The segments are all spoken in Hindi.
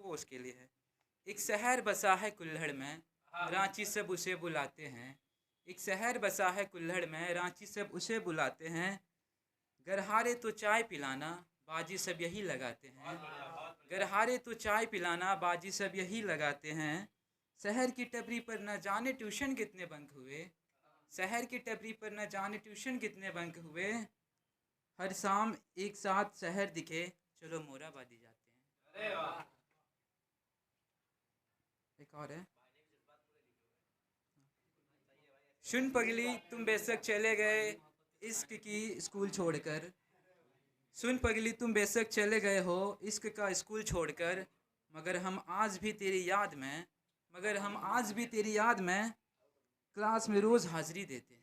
प्रपोज के लिए है। एक शहर बसा है कुल्हड़ में, रांची सब उसे बुलाते हैं। एक शहर बसा है कुल्हड़ में, रांची सब उसे बुलाते हैं। घर हारे तो चाय पिलाना, बाजी सब यही लगाते हैं। घर हारे तो चाय पिलाना, बाजी सब यही लगाते हैं। शहर की टपरी पर न जाने ट्यूशन कितने बंक हुए। शहर की टपरी पर न जाने ट्यूशन कितने बंक हुए। हर शाम एक साथ शहर दिखे, चलो मोराबादी जाते हैं। अरे वाह। एक और है। सुन पगली तुम बेशक चले गए इश्क की स्कूल छोड़कर। सुन पगली तुम बेशक चले गए हो इश्क का स्कूल छोड़कर। मगर हम आज भी तेरी याद में, मगर हम आज भी तेरी याद में क्लास में रोज हाजिरी देते हैं।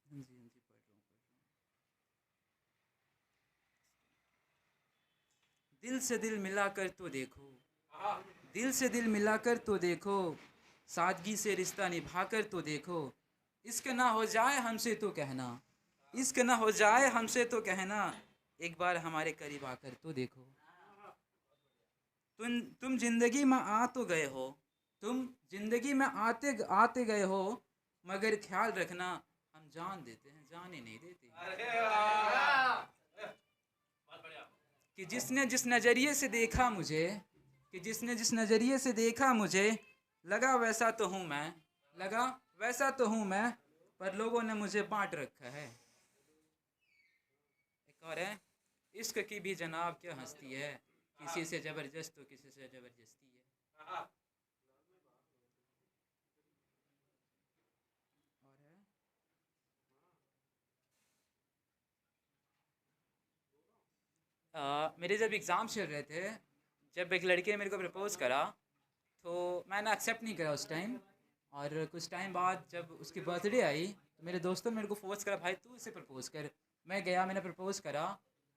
हाँ जी हाँ जी, पढ़ रहा हूँ। दिल से दिल मिलाकर तो देखो, दिल से दिल मिलाकर तो देखो, सादगी से रिश्ता निभाकर तो देखो। इश्क ना हो जाए हमसे तो कहना, इश्क ना हो जाए हमसे तो कहना, एक बार हमारे करीब आकर तो देखो। तुम जिंदगी में आ तो गए हो, तुम जिंदगी में आते आते गए हो, मगर ख्याल रखना हम जान देते हैं, जाने नहीं देते। अरे वाह। कि जिसने जिस नज़रिए से देखा मुझे, कि जिसने जिस नज़रिए से देखा मुझे, लगा वैसा तो हूँ मैं, लगा वैसा तो हूँ मैं, पर लोगों ने मुझे बांट रखा है। एक और है। इश्क की भी जनाब क्या हस्ती है, किसी से ज़बरदस्त तो किसी से ज़बरदस्ती है। और है। मेरे जब एग्ज़ाम चल रहे थे, जब एक लड़के ने मेरे को प्रपोज़ करा, तो मैंने एक्सेप्ट नहीं करा उस टाइम। और कुछ टाइम बाद जब उसकी बर्थडे आई, तो मेरे दोस्तों ने मेरे को फोर्स करा, भाई तू इसे प्रपोज़ कर। मैं गया, मैंने प्रपोज़ करा।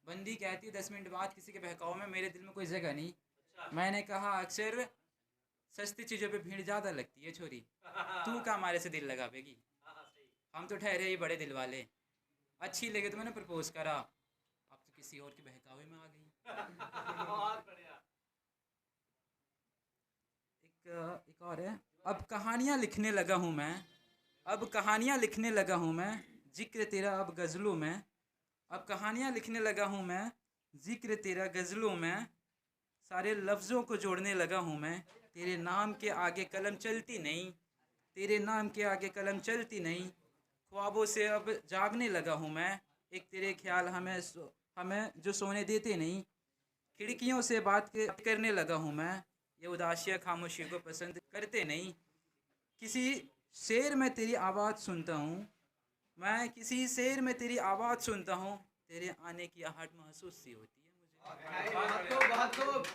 बंदी कहती है 10 मिनट बाद किसी के बहकाव में मेरे दिल में कोई जगह नहीं। मैंने कहा अक्सर सस्ती चीज़ों पे भीड़ ज़्यादा लगती है छोरी, तू का हमारे से दिल लगावेगी, हम तो ठहरे ही बड़े दिल वाले। अच्छी लगे तो मैंने प्रपोज़ करा, अब तो किसी और के बहकावे में आ गई। बहुत बढ़िया। एक और है। अब कहानियाँ लिखने लगा हूँ मैं, अब कहानियाँ लिखने लगा हूँ मैं, जिक्र तेरा अब गज़लों में। अब कहानियाँ लिखने लगा हूँ मैं, जिक्र तेरा गज़लों में। सारे लफ्ज़ों को जोड़ने लगा हूँ मैं, तेरे नाम के आगे कलम चलती नहीं, तेरे नाम के आगे कलम चलती नहीं। ख्वाबों से अब जागने लगा हूँ मैं, एक तेरे ख्याल हमें जो सोने देते नहीं। खिड़कियों से करने लगा हूँ मैं, ये उदासियाँ खामोशी को पसंद करते नहीं। किसी शेर में तेरी आवाज़ सुनता हूँ मैं, किसी शेर में तेरी आवाज़ सुनता हूँ, तेरे आने की आहट महसूस सी होती है मुझे। बहुत खूब।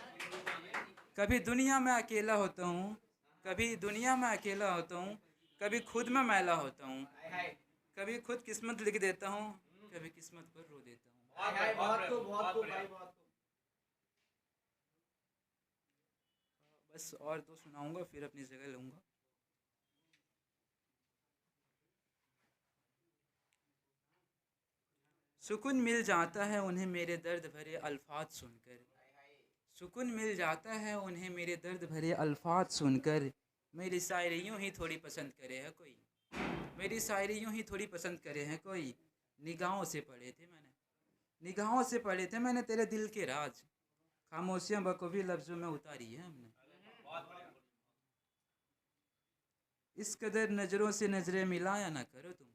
कभी दुनिया में अकेला होता हूँ, कभी दुनिया में अकेला होता हूँ, कभी खुद में मैला होता हूँ, कभी खुद किस्मत लिख देता हूँ, कभी किस्मत पर रो देता हूँ। बहुत खूब, बहुत खूब भाई, बहुत खूब। बस और तो सुनाऊंगा फिर अपनी जगह लूँगा। सुकून मिल जाता है उन्हें मेरे दर्द भरे अल्फाज सुनकर, सुकून मिल जाता है उन्हें मेरे दर्द भरे अल्फाज सुनकर। मेरी शायरी यूँ ही थोड़ी पसंद करे है कोई, मेरी शायरी यूँ ही थोड़ी पसंद करे हैं कोई। निगाहों से पढ़े थे मैंने, निगाहों से पढ़े थे मैंने तेरे दिल के राज, खामोशियाँ बखूबी लफ्ज़ों में उतारी है हमने। इस कदर नज़रों से नज़रें मिलाया ना करो तुम,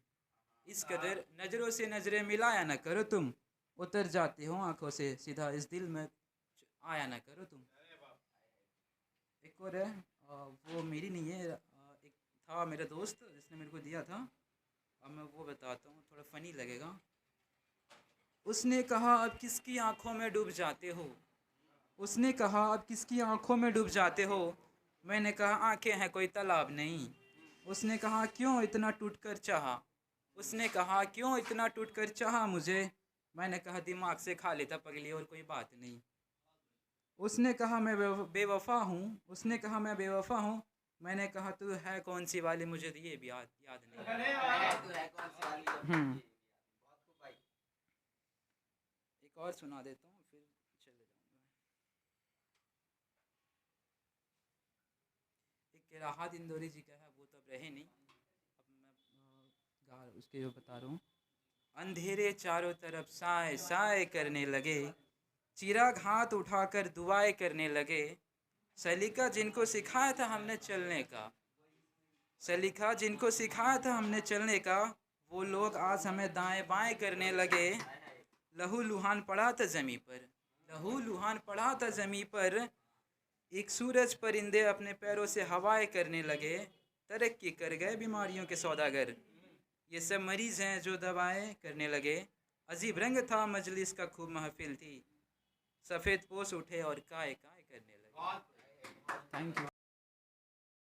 इस कदर नज़रों से नज़रें मिलाया ना करो तुम। उतर जाते हो आंखों से सीधा इस दिल में आया ना करो तुम। एक और है। वो मेरी नहीं है, एक था मेरा दोस्त जिसने मेरे को दिया था। अब मैं वो बताता हूँ, थोड़ा फ़नी लगेगा। उसने कहा अब किसकी आंखों में डूब जाते हो, उसने कहा अब किसकी आंखों में डूब जाते हो। मैंने कहा आंखें हैं कोई तालाब नहीं। उसने कहा क्यों इतना टूट कर चाहा, उसने कहा क्यों इतना टूट कर चाहा मुझे। मैंने कहा दिमाग से खा लेता पगली और कोई बात नहीं। उसने कहा मैं बेवफा हूँ, उसने कहा मैं बेवफा हूँ। मैंने कहा तू है कौन सी वाली, मुझे तो ये भी याद नहीं। अरे वाह। बहुत खूब भाई। एक और सुना देता हूँ फिर चले जाऊँगा। एक राहत इंदौरी जी का है, वो तो अब रहे नहीं, अब मैं उसके जो बता रहा हूँ। अंधेरे चारों तरफ साए साए करने लगे, चिराग हाथ उठाकर दुआएं करने लगे। सलीका जिनको सिखाया था हमने चलने का, सलीका जिनको सिखाया था हमने चलने का, वो लोग आज हमें दाएं बाएं करने लगे। लहू लुहान पड़ा था जमी पर, लहू लुहान पड़ा था जमी पर। एक सूरज परिंदे अपने पैरों से हवाएं करने लगे। तरक्की कर गए बीमारियों के सौदागर, ये सब मरीज हैं जो दवाएं करने लगे। अजीब रंग था मजलिस का, खूब महफिल थी, सफ़ेद पोश उठे और काय काय करने लगे। बहुत थैंक यू।